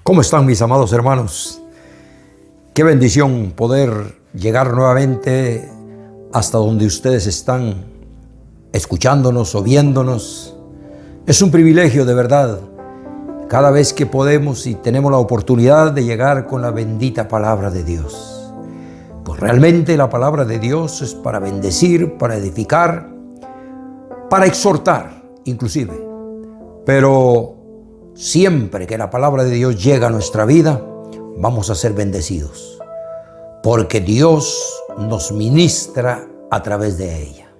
¿Cómo están mis amados hermanos? Qué bendición poder llegar nuevamente hasta donde ustedes están escuchándonos o viéndonos. Es un privilegio de verdad cada vez que podemos y tenemos la oportunidad de llegar con la bendita palabra de Dios. Pues realmente la palabra de Dios es para bendecir, para edificar, para exhortar inclusive. Pero siempre que la palabra de Dios llega a nuestra vida, vamos a ser bendecidos, porque Dios nos ministra a través de ella.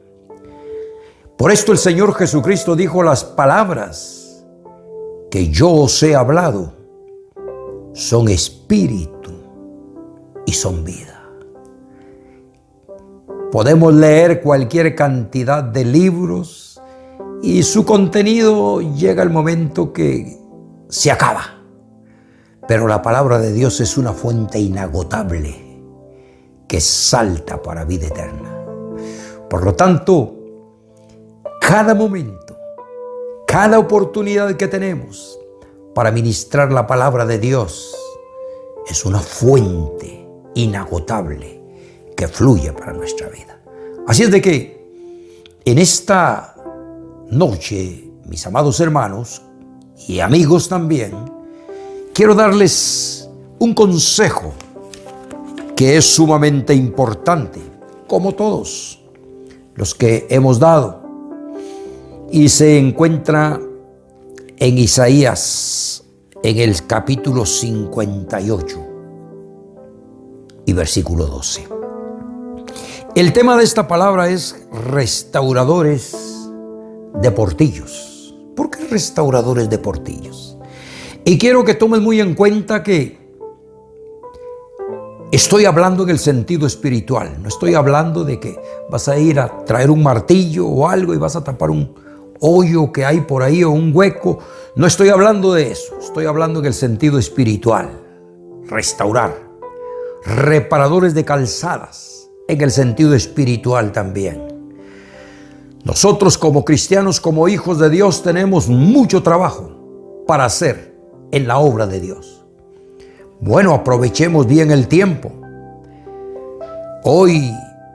Por esto el Señor Jesucristo dijo: las palabras que yo os he hablado son espíritu y son vida. Podemos leer cualquier cantidad de libros y su contenido llega el momento que se acaba. Pero la palabra de Dios es una fuente inagotable que salta para vida eterna. Por lo tanto, cada momento, cada oportunidad que tenemos para ministrar la palabra de Dios es una fuente inagotable que fluye para nuestra vida. Así es de que en esta noche, mis amados hermanos y amigos también, quiero darles un consejo que es sumamente importante, como todos los que hemos dado, y se encuentra en Isaías, en el capítulo 58 y versículo 12. El tema de esta palabra es restauradores de portillos. ¿Por qué restauradores de portillos? Y quiero que tomes muy en cuenta que estoy hablando en el sentido espiritual. No estoy hablando de que vas a ir a traer un martillo o algo y vas a tapar un hoyo que hay por ahí o un hueco. No estoy hablando de eso. Estoy hablando en el sentido espiritual. Restaurar. Reparadores de calzadas. En el sentido espiritual también. Nosotros como cristianos, como hijos de Dios, tenemos mucho trabajo para hacer en la obra de Dios. Bueno, aprovechemos bien el tiempo. Hoy,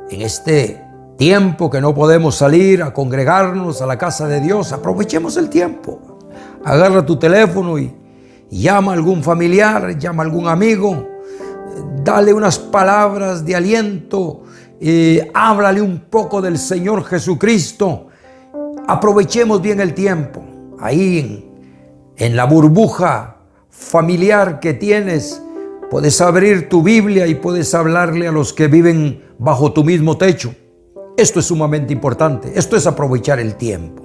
en este tiempo que no podemos salir a congregarnos a la casa de Dios, aprovechemos el tiempo. Agarra tu teléfono y llama a algún familiar, llama a algún amigo, dale unas palabras de aliento, háblale un poco del Señor Jesucristo. Aprovechemos bien el tiempo. Ahí en la burbuja familiar que tienes, puedes abrir tu Biblia y puedes hablarle a los que viven bajo tu mismo techo. Esto es sumamente importante. Esto es aprovechar el tiempo.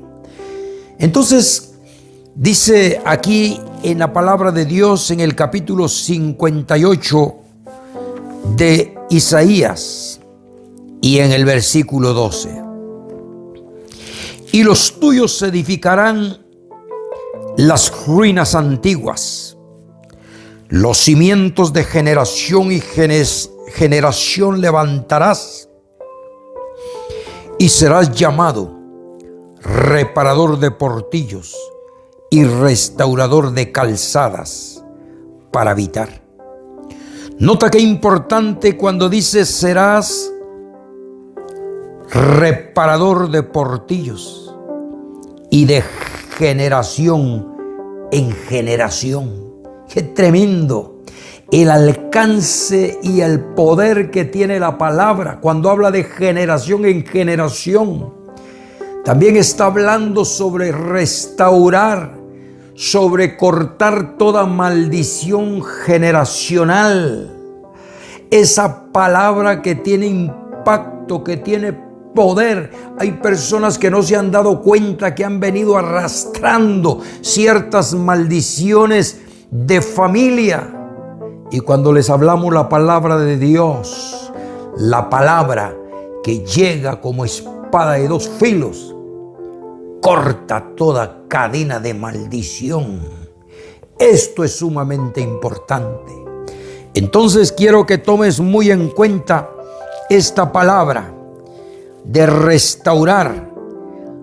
Entonces, dice aquí en la palabra de Dios, en el capítulo 58 de Isaías y en el versículo 12: y los tuyos edificarán las ruinas antiguas, los cimientos de generación y generación levantarás, y serás llamado reparador de portillos y restaurador de calzadas para habitar. Nota qué importante cuando dice serás reparador de portillos y de generación en generación. Qué tremendo el alcance y el poder que tiene la palabra cuando habla de generación en generación. También está hablando sobre restaurar, sobre cortar toda maldición generacional. Esa palabra que tiene impacto, que tiene poder. Hay personas que no se han dado cuenta que han venido arrastrando ciertas maldiciones de familia. Y cuando les hablamos la palabra de Dios, la palabra que llega como espada de dos filos, corta toda cadena de maldición. Esto es sumamente importante. Entonces quiero que tomes muy en cuenta esta palabra de restaurar.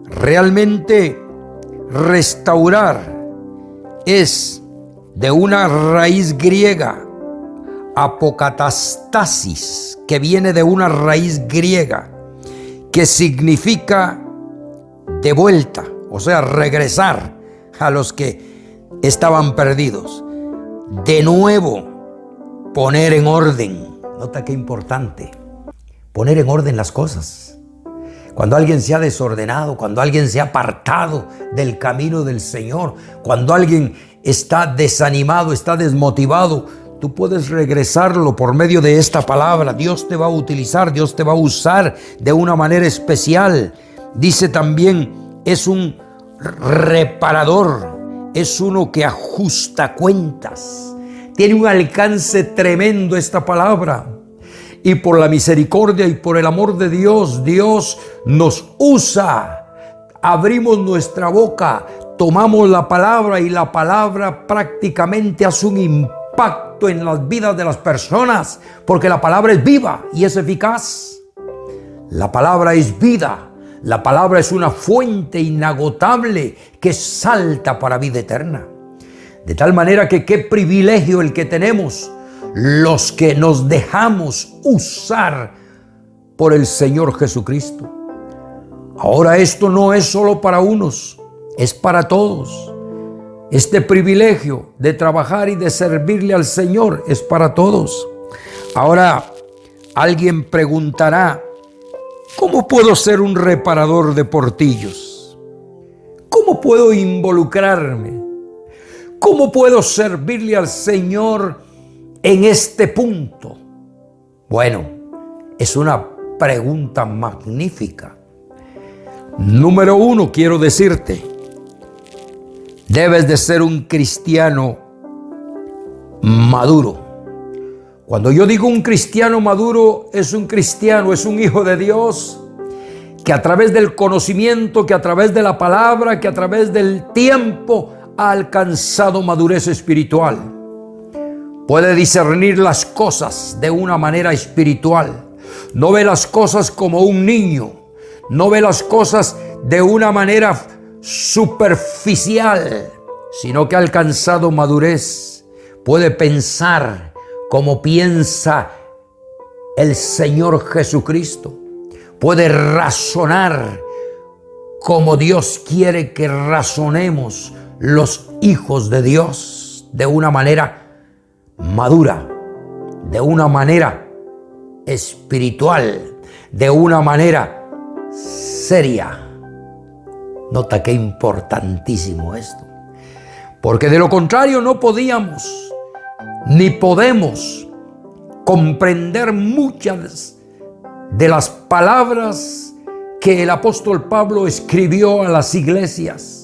Realmente restaurar es de una raíz griega, apokatastasis, que viene de una raíz griega, que significa de vuelta, o sea, regresar a los que estaban perdidos. De nuevo, poner en orden. Nota qué importante, poner en orden las cosas. Cuando alguien se ha desordenado, cuando alguien se ha apartado del camino del Señor, cuando alguien está desanimado, está desmotivado, tú puedes regresarlo por medio de esta palabra. Dios te va a utilizar, Dios te va a usar de una manera especial. Dice también, es un reparador, es uno que ajusta cuentas. Tiene un alcance tremendo esta palabra. Y por la misericordia y por el amor de Dios, Dios nos usa. Abrimos nuestra boca, tomamos la palabra y la palabra prácticamente hace un impacto en las vidas de las personas, porque la palabra es viva y es eficaz. La palabra es vida. La palabra es una fuente inagotable que salta para vida eterna. De tal manera que qué privilegio el que tenemos los que nos dejamos usar por el Señor Jesucristo. Ahora esto no es solo para unos, es para todos. Este privilegio de trabajar y de servirle al Señor es para todos. Ahora alguien preguntará, ¿cómo puedo ser un reparador de portillos? ¿Cómo puedo involucrarme? ¿Cómo puedo servirle al Señor en este punto? Bueno, es una pregunta magnífica. Número uno, quiero decirte, debes de ser un cristiano maduro. Cuando yo digo un cristiano maduro, es un cristiano, es un hijo de Dios, que a través del conocimiento, que a través de la palabra, que a través del tiempo ha alcanzado madurez espiritual. Puede discernir las cosas de una manera espiritual. No ve las cosas como un niño. No ve las cosas de una manera superficial, sino que ha alcanzado madurez. Puede pensar como piensa el Señor Jesucristo. Puede razonar como Dios quiere que razonemos los hijos de Dios, de una manera madura, de una manera espiritual, de una manera seria. Nota qué importantísimo esto, porque de lo contrario no podíamos ni podemos comprender muchas de las palabras que el apóstol Pablo escribió a las iglesias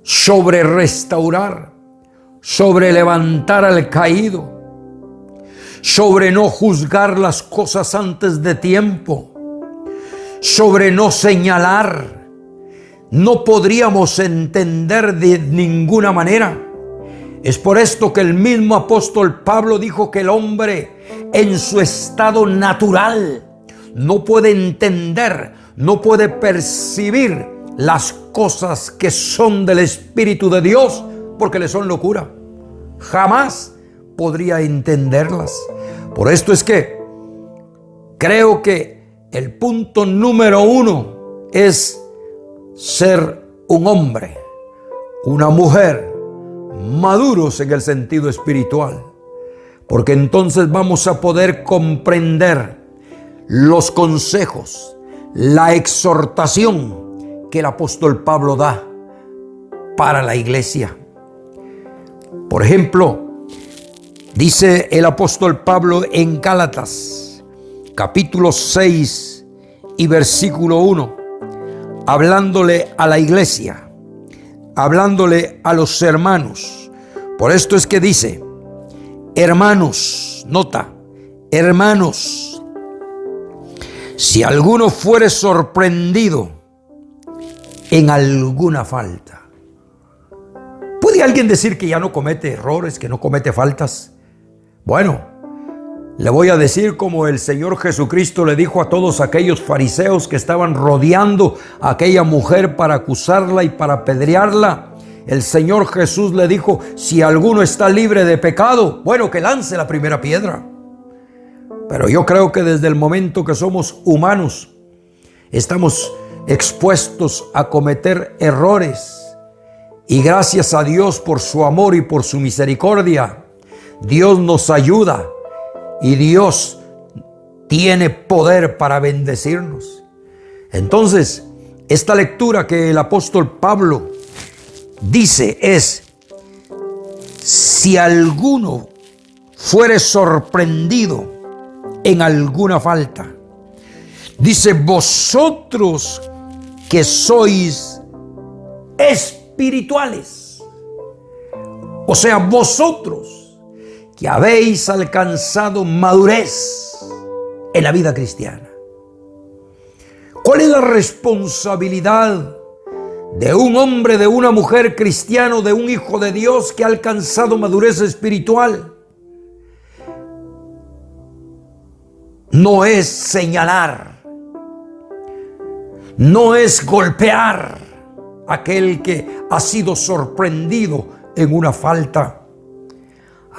sobre restaurar, sobre levantar al caído, sobre no juzgar las cosas antes de tiempo, sobre no señalar. No podríamos entender de ninguna manera. Es por esto que el mismo apóstol Pablo dijo que el hombre en su estado natural no puede entender, no puede percibir las cosas que son del Espíritu de Dios, porque le son locura. Jamás podría entenderlas. Por esto es que creo que el punto número uno es ser un hombre, una mujer maduros en el sentido espiritual, porque entonces vamos a poder comprender los consejos, la exhortación que el apóstol Pablo da para la iglesia. Por ejemplo, dice el apóstol Pablo en Gálatas, capítulo 6 y versículo 1, hablándole a la iglesia, hablándole a los hermanos. Por esto es que dice, hermanos, nota, hermanos, si alguno fuere sorprendido en alguna falta. ¿Puede alguien decir que ya no comete errores, que no comete faltas? Bueno, le voy a decir como el Señor Jesucristo le dijo a todos aquellos fariseos que estaban rodeando a aquella mujer para acusarla y para apedrearla. el Señor Jesús le dijo, si alguno está libre de pecado, bueno, que lance la primera piedra. Pero yo creo que desde el momento que somos humanos, estamos expuestos a cometer errores. Y gracias a Dios por su amor y por su misericordia, Dios nos ayuda y Dios tiene poder para bendecirnos. Entonces, esta lectura que el apóstol Pablo dice es: si alguno fuere sorprendido en alguna falta, dice, vosotros que sois espirituales, o sea, vosotros que habéis alcanzado madurez en la vida cristiana. ¿Cuál es la responsabilidad de un hombre, de una mujer cristiano, de un hijo de Dios que ha alcanzado madurez espiritual? No es señalar, no es golpear a aquel que ha sido sorprendido en una falta.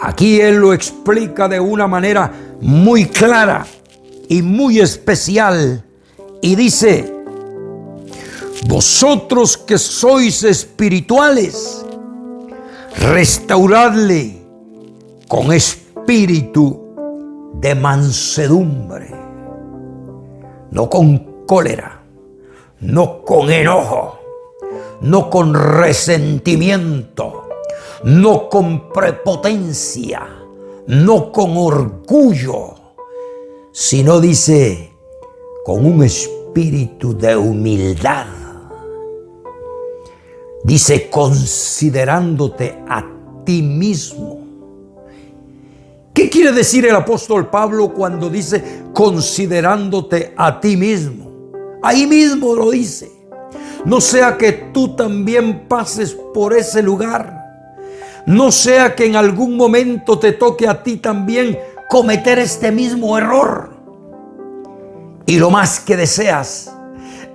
Aquí él lo explica de una manera muy clara y muy especial y dice: vosotros que sois espirituales, restauradle con espíritu de mansedumbre, no con cólera, no con enojo, no con resentimiento, no con prepotencia, no con orgullo, sino dice con un espíritu de humildad. Dice, considerándote a ti mismo. ¿Qué quiere decir el apóstol Pablo cuando dice considerándote a ti mismo? Ahí mismo lo dice. No sea que tú también pases por ese lugar. No sea que en algún momento te toque a ti también cometer este mismo error. Y lo más que deseas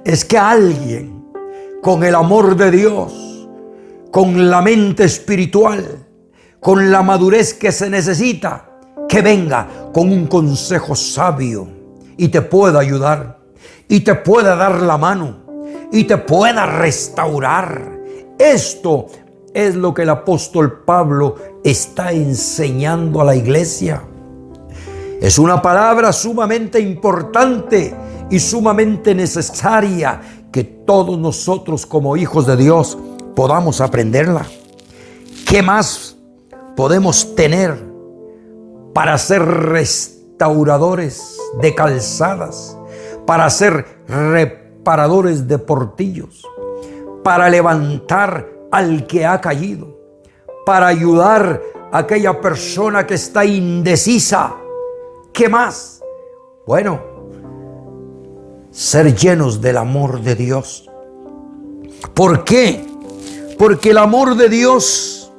es que alguien con el amor de Dios, con la mente espiritual, con la madurez que se necesita, que venga con un consejo sabio y te pueda ayudar y te pueda dar la mano y te pueda restaurar. Esto es lo que el apóstol Pablo está enseñando a la iglesia. Es una palabra sumamente importante y sumamente necesaria que todos nosotros como hijos de Dios podamos aprenderla. ¿Qué más podemos tener para ser restauradores de calzadas, para ser reparadores de portillos, para levantar al que ha caído, para ayudar a aquella persona que está indecisa? ¿Qué más? Bueno, ser llenos del amor de Dios. ¿Por qué? Porque el amor de Dios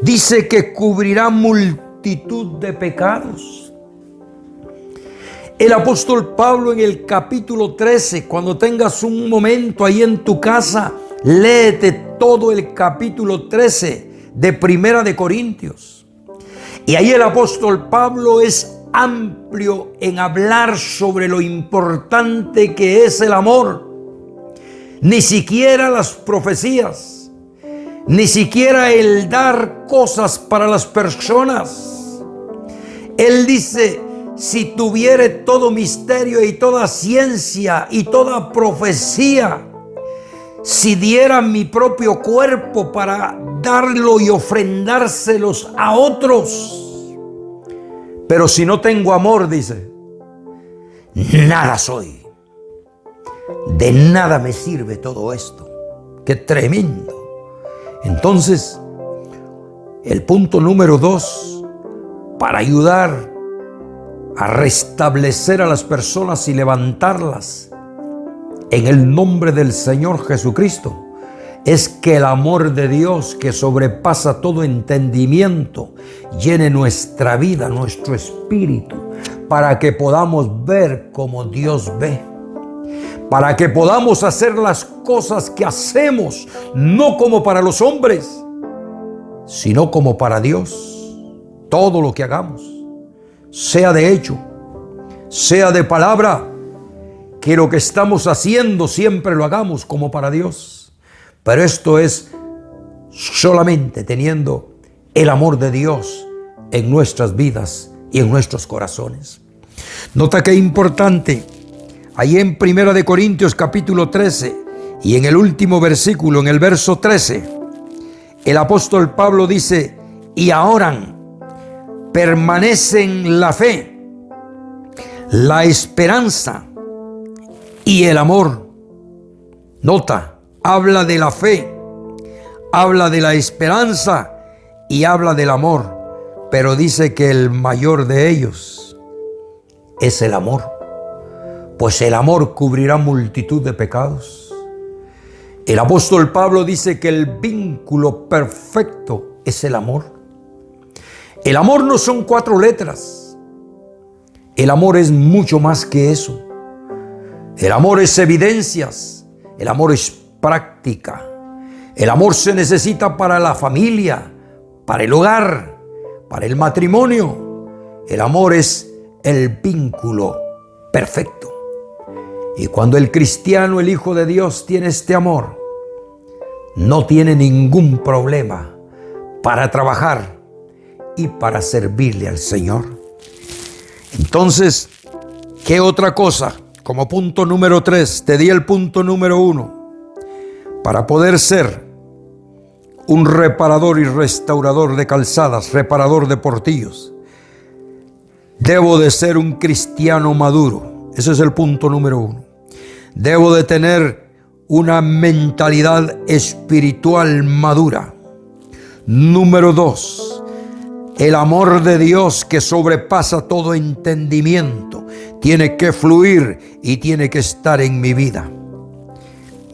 dice que cubrirá multitud de pecados. El apóstol Pablo en el capítulo 13, cuando tengas un momento ahí en tu casa, léete todo el capítulo 13 de Primera de Corintios. Y ahí el apóstol Pablo es amplio en hablar sobre lo importante que es el amor. Ni siquiera las profecías, ni siquiera el dar cosas para las personas. Él dice, si tuviere todo misterio y toda ciencia y toda profecía, si diera mi propio cuerpo para darlo y ofrendárselos a otros, pero si no tengo amor, dice, nada soy. De nada me sirve todo esto. ¡Qué tremendo! Entonces, el punto número 2, para ayudar a restablecer a las personas y levantarlas en el nombre del Señor Jesucristo, es que el amor de Dios, que sobrepasa todo entendimiento, llene nuestra vida, nuestro espíritu, para que podamos ver como Dios ve. para que podamos hacer las cosas que hacemos, no como para los hombres, sino como para Dios. Todo lo que hagamos, sea de hecho, sea de palabra, que lo que estamos haciendo siempre lo hagamos como para Dios. Pero esto es solamente teniendo el amor de Dios en nuestras vidas y en nuestros corazones. Nota qué importante, ahí en 1 de Corintios capítulo 13 y en el último versículo, en el verso 13, el apóstol Pablo dice: y ahora permanecen la fe, la esperanza y el amor. Nota, habla de la fe, habla de la esperanza y habla del amor, pero dice que el mayor de ellos es el amor, pues el amor cubrirá multitud de pecados. El apóstol Pablo dice que el vínculo perfecto es el amor. El amor no son 4 letras. El amor es mucho más que eso. El amor es evidencias. El amor es práctica. El amor se necesita para la familia, para el hogar, para el matrimonio. El amor es el vínculo perfecto. Y cuando el cristiano, el Hijo de Dios, tiene este amor, no tiene ningún problema para trabajar y para servirle al Señor. Entonces, ¿qué otra cosa? Como punto número 3, te di el punto número 1. Para poder ser un reparador y restaurador de calzadas, reparador de portillos, debo de ser un cristiano maduro. Ese es el punto número 1. Debo de tener una mentalidad espiritual madura. Número 2, el amor de Dios que sobrepasa todo entendimiento tiene que fluir y tiene que estar en mi vida.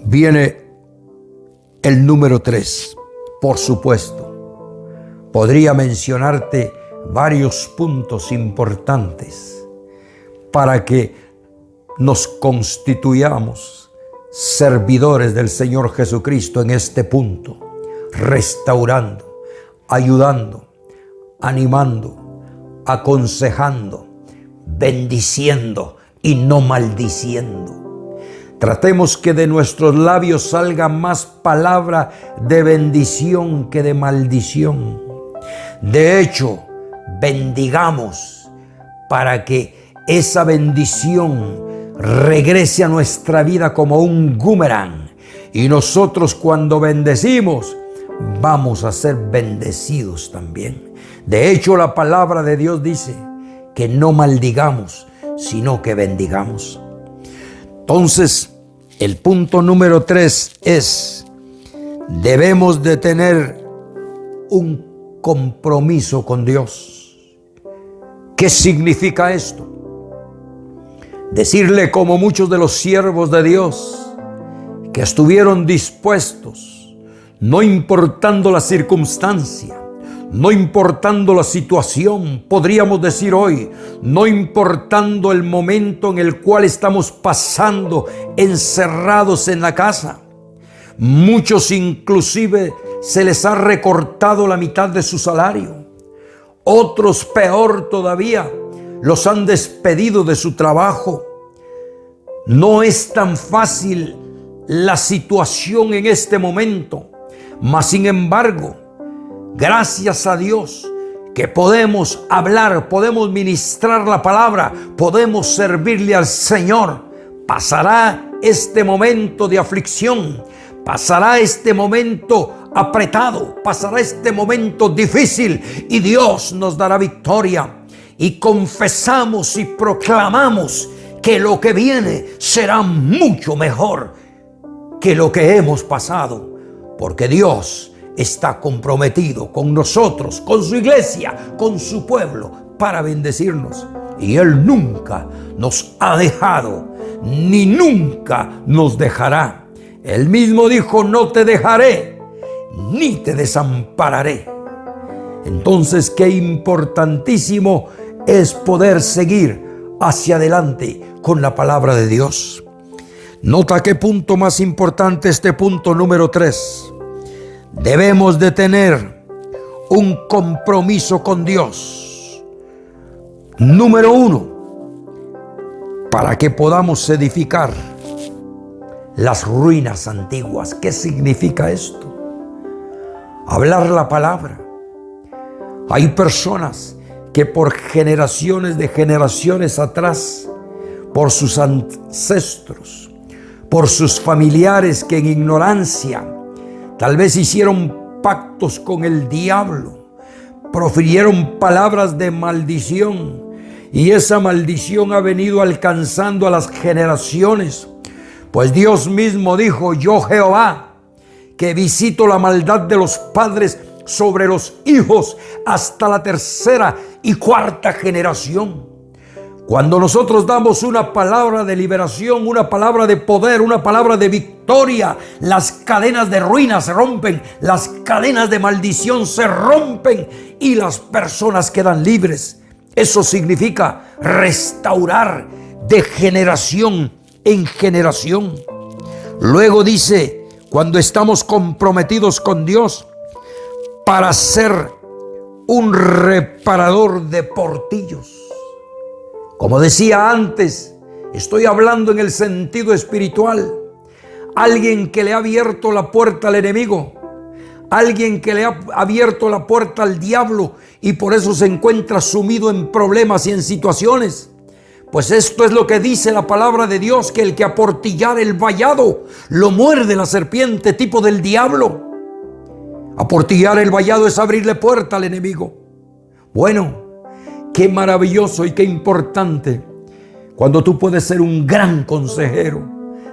Viene el número 3, por supuesto. Podría mencionarte varios puntos importantes para que nos constituyamos servidores del Señor Jesucristo en este punto, restaurando, ayudando, animando, aconsejando, bendiciendo y no maldiciendo. Tratemos que de nuestros labios salga más palabra de bendición que de maldición. De hecho, bendigamos para que esa bendición regrese a nuestra vida como un boomerang. Y nosotros, cuando bendecimos, vamos a ser bendecidos también. De hecho, la palabra de Dios dice que no maldigamos, sino que bendigamos. Entonces, el punto número 3 es: debemos de tener un compromiso con Dios. ¿Qué significa esto? Decirle, como muchos de los siervos de Dios que estuvieron dispuestos, no importando la circunstancia, no importando la situación, podríamos decir hoy, no importando el momento en el cual estamos pasando encerrados en la casa. Muchos inclusive se les ha recortado la mitad de su salario. Otros, peor todavía, los han despedido de su trabajo. No es tan fácil la situación en este momento, mas sin embargo, gracias a Dios que podemos hablar, podemos ministrar la palabra, podemos servirle al Señor. Pasará este momento de aflicción, pasará este momento apretado, pasará este momento difícil y Dios nos dará victoria. Y confesamos y proclamamos que lo que viene será mucho mejor que lo que hemos pasado, porque Dios está comprometido con nosotros, con su iglesia, con su pueblo, para bendecirnos. Y Él nunca nos ha dejado, ni nunca nos dejará. Él mismo dijo: no te dejaré, ni te desampararé. Entonces, qué importantísimo es poder seguir hacia adelante con la palabra de Dios. Nota qué punto más importante, este punto número 3. Debemos de tener un compromiso con Dios. Número 1, para que podamos edificar las ruinas antiguas. ¿Qué significa esto? Hablar la palabra. Hay personas que por generaciones de generaciones atrás, por sus ancestros, por sus familiares que en ignorancia tal vez hicieron pactos con el diablo, profirieron palabras de maldición, y esa maldición ha venido alcanzando a las generaciones. Pues Dios mismo dijo: yo Jehová, que visito la maldad de los padres sobre los hijos hasta la 3ª y 4ª generación. Cuando nosotros damos una palabra de liberación, una palabra de poder, una palabra de victoria, las cadenas de ruina se rompen, las cadenas de maldición se rompen y las personas quedan libres. Eso significa restaurar de generación en generación. Luego dice, cuando estamos comprometidos con Dios, para ser un reparador de portillos. Como decía antes, estoy hablando en el sentido espiritual. Alguien que le ha abierto la puerta al enemigo, alguien que le ha abierto la puerta al diablo y por eso se encuentra sumido en problemas y en situaciones. Pues esto es lo que dice la palabra de Dios, que el que aportillar el vallado lo muerde la serpiente, tipo del diablo. Aportillar el vallado es abrirle puerta al enemigo. Bueno, qué maravilloso y qué importante cuando tú puedes ser un gran consejero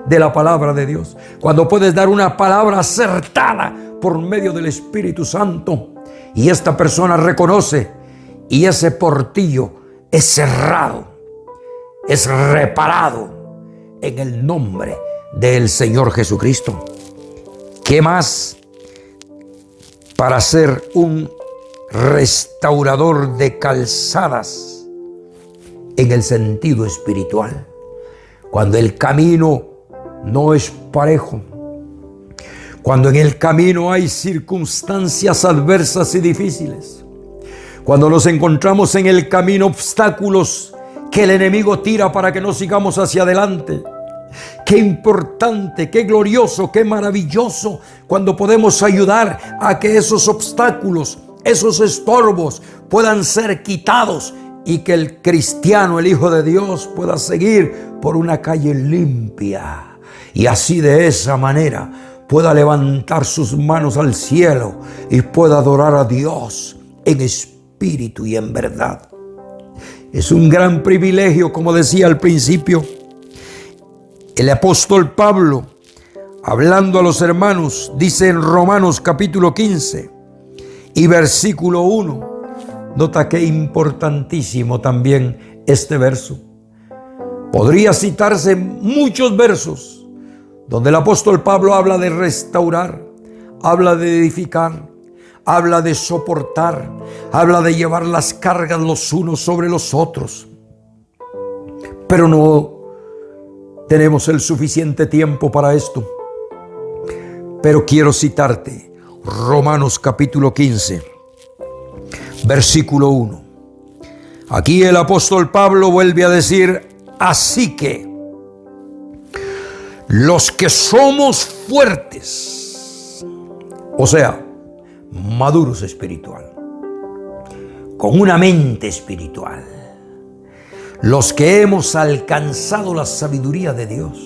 de la palabra de Dios, cuando puedes dar una palabra acertada por medio del Espíritu Santo y esta persona reconoce y ese portillo es cerrado, es reparado en el nombre del Señor Jesucristo. ¿Qué más? Para ser un restaurador de calzadas en el sentido espiritual. Cuando el camino no es parejo, cuando en el camino hay circunstancias adversas y difíciles, cuando nos encontramos en el camino obstáculos que el enemigo tira para que no sigamos hacia adelante. Qué importante, qué glorioso, qué maravilloso cuando podemos ayudar a que esos obstáculos, esos estorbos puedan ser quitados y que el cristiano, el Hijo de Dios, pueda seguir por una calle limpia y así de esa manera pueda levantar sus manos al cielo y pueda adorar a Dios en espíritu y en verdad. Es un gran privilegio, como decía al principio, el apóstol Pablo, hablando a los hermanos, dice en Romanos capítulo 15 y versículo 1. Nota que importantísimo también este verso. Podría citarse muchos versos donde el apóstol Pablo habla de restaurar, habla de edificar, habla de soportar, habla de llevar las cargas los unos sobre los otros. Pero no tenemos el suficiente tiempo para esto. Pero quiero citarte Romanos capítulo 15, versículo 1. Aquí el apóstol Pablo vuelve a decir: así que los que somos fuertes, o sea, maduros espiritual, con una mente espiritual, los que hemos alcanzado la sabiduría de Dios,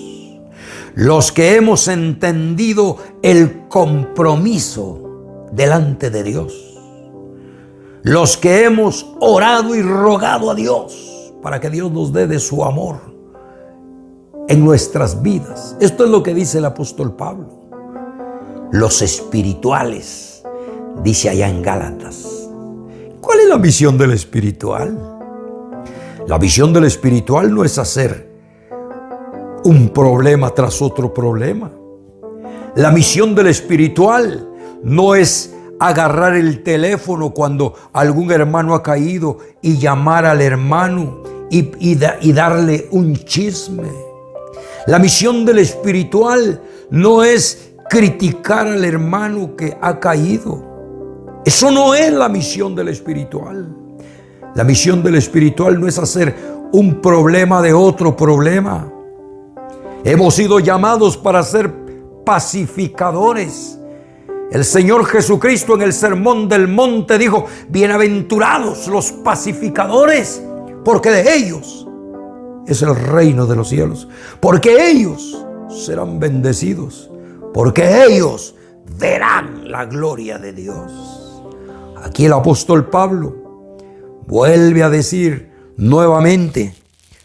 los que hemos entendido el compromiso delante de Dios, los que hemos orado y rogado a Dios para que Dios nos dé de su amor en nuestras vidas. Esto es lo que dice el apóstol Pablo. Los espirituales, dice allá en Gálatas. ¿Cuál es la visión del espiritual? La visión del espiritual no es hacer un problema tras otro problema. La misión del espiritual no es agarrar el teléfono cuando algún hermano ha caído y llamar al hermano y darle un chisme. La misión del espiritual no es criticar al hermano que ha caído. Eso no es la misión del espiritual. La misión del espiritual no es hacer un problema de otro problema. Hemos sido llamados para ser pacificadores. El Señor Jesucristo en el Sermón del Monte dijo: bienaventurados los pacificadores, porque de ellos es el reino de los cielos, porque ellos serán bendecidos, porque ellos verán la gloria de Dios. Aquí el apóstol Pablo vuelve a decir nuevamente,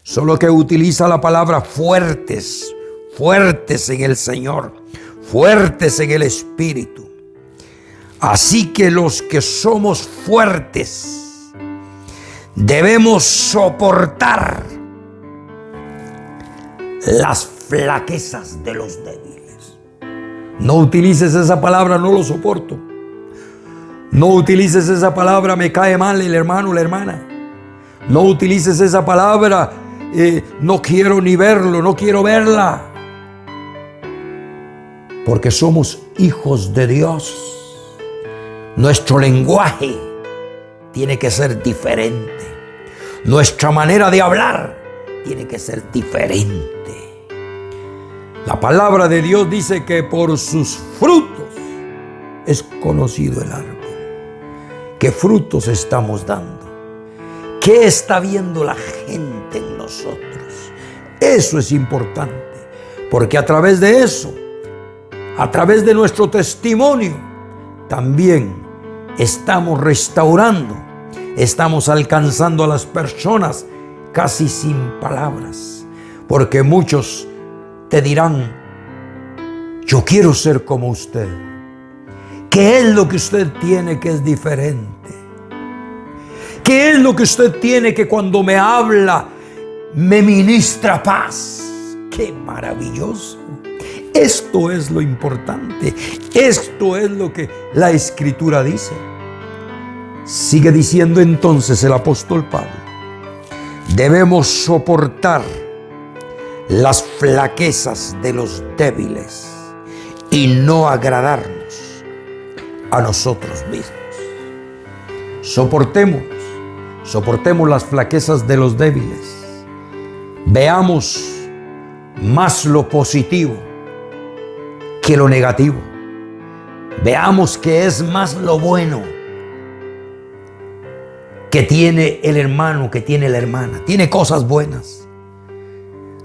solo que utiliza la palabra fuertes, fuertes en el Señor, fuertes en el Espíritu. Así que los que somos fuertes debemos soportar las flaquezas de los débiles. No utilices esa palabra, no lo soporto. No utilices esa palabra, me cae mal el hermano o la hermana. No utilices esa palabra, no quiero ni verlo, no quiero verla. Porque somos hijos de Dios. Nuestro lenguaje tiene que ser diferente. Nuestra manera de hablar tiene que ser diferente. La palabra de Dios dice que por sus frutos es conocido el árbol. ¿Qué frutos estamos dando? ¿Qué está viendo la gente en nosotros? Eso es importante, porque a través de eso, a través de nuestro testimonio, también estamos restaurando, estamos alcanzando a las personas casi sin palabras, porque muchos te dirán: yo quiero ser como usted. ¿Qué es lo que usted tiene que es diferente? ¿Qué es lo que usted tiene que cuando me habla me ministra paz? ¡Qué maravilloso! Esto es lo importante. Esto es lo que la Escritura dice. Sigue diciendo entonces el apóstol Pablo: debemos soportar las flaquezas de los débiles y no agradarnos a nosotros mismos. Soportemos las flaquezas de los débiles. Veamos más lo positivo que lo negativo. Veamos que es más lo bueno que tiene el hermano, que tiene la hermana. Tiene cosas buenas.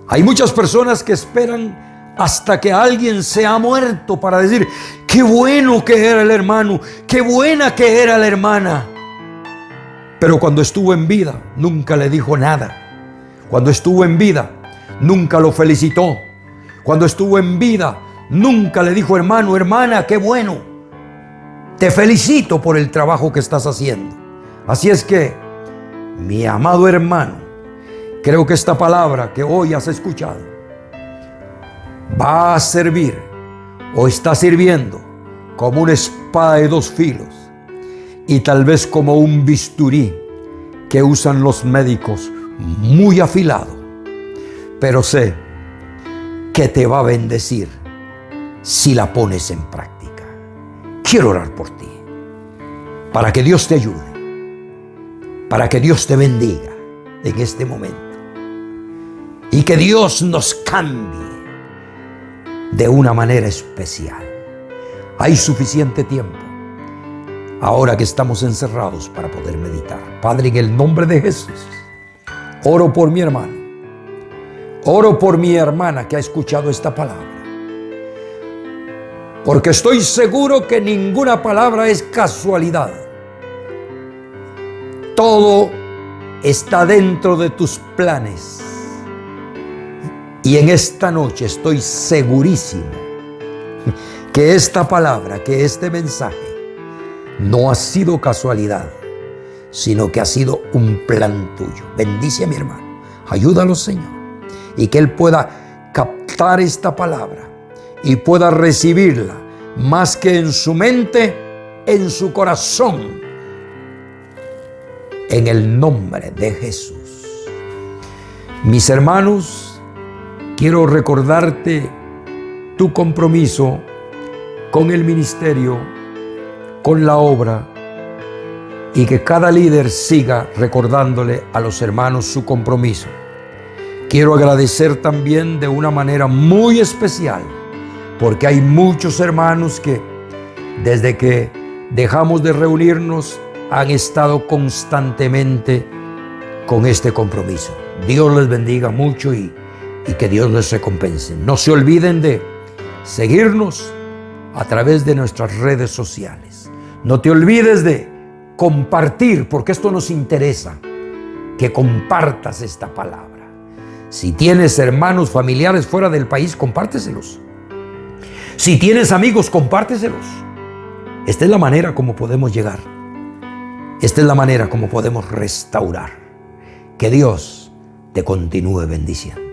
Hay muchas personas que esperan hasta que alguien se ha muerto para decir: qué bueno que era el hermano, qué buena que era la hermana. Pero cuando estuvo en vida, nunca le dijo nada. Cuando estuvo en vida, nunca lo felicitó. Cuando estuvo en vida, nunca le dijo: hermano, hermana, qué bueno. Te felicito por el trabajo que estás haciendo. Así es que, mi amado hermano, creo que esta palabra que hoy has escuchado va a servir o está sirviendo como una espada de dos filos y tal vez como un bisturí que usan los médicos, muy afilado. Pero sé que te va a bendecir si la pones en práctica. Quiero orar por ti, para que Dios te ayude, para que Dios te bendiga en este momento y que Dios nos cambie de una manera especial. Hay suficiente tiempo ahora que estamos encerrados para poder meditar. Padre, en el nombre de Jesús, oro por mi hermano, oro por mi hermana que ha escuchado esta palabra, porque estoy seguro que ninguna palabra es casualidad. Todo está dentro de tus planes. Y en esta noche estoy segurísimo que esta palabra, que este mensaje no ha sido casualidad, sino que ha sido un plan tuyo. Bendice a mi hermano, ayúdalo, Señor, y que él pueda captar esta palabra y pueda recibirla más que en su mente, en su corazón, en el nombre de Jesús. Mis hermanos, quiero recordarte tu compromiso con el ministerio, con la obra, y que cada líder siga recordándole a los hermanos su compromiso. Quiero agradecer también de una manera muy especial, porque hay muchos hermanos que desde que dejamos de reunirnos han estado constantemente con este compromiso. Dios les bendiga mucho y que Dios les recompense. No se olviden de seguirnos a través de nuestras redes sociales. No te olvides de compartir, porque esto nos interesa, que compartas esta palabra. Si tienes hermanos, familiares fuera del país, compárteselos. Si tienes amigos, compárteselos. Esta es la manera como podemos llegar. Esta es la manera como podemos restaurar. Que Dios te continúe bendiciendo.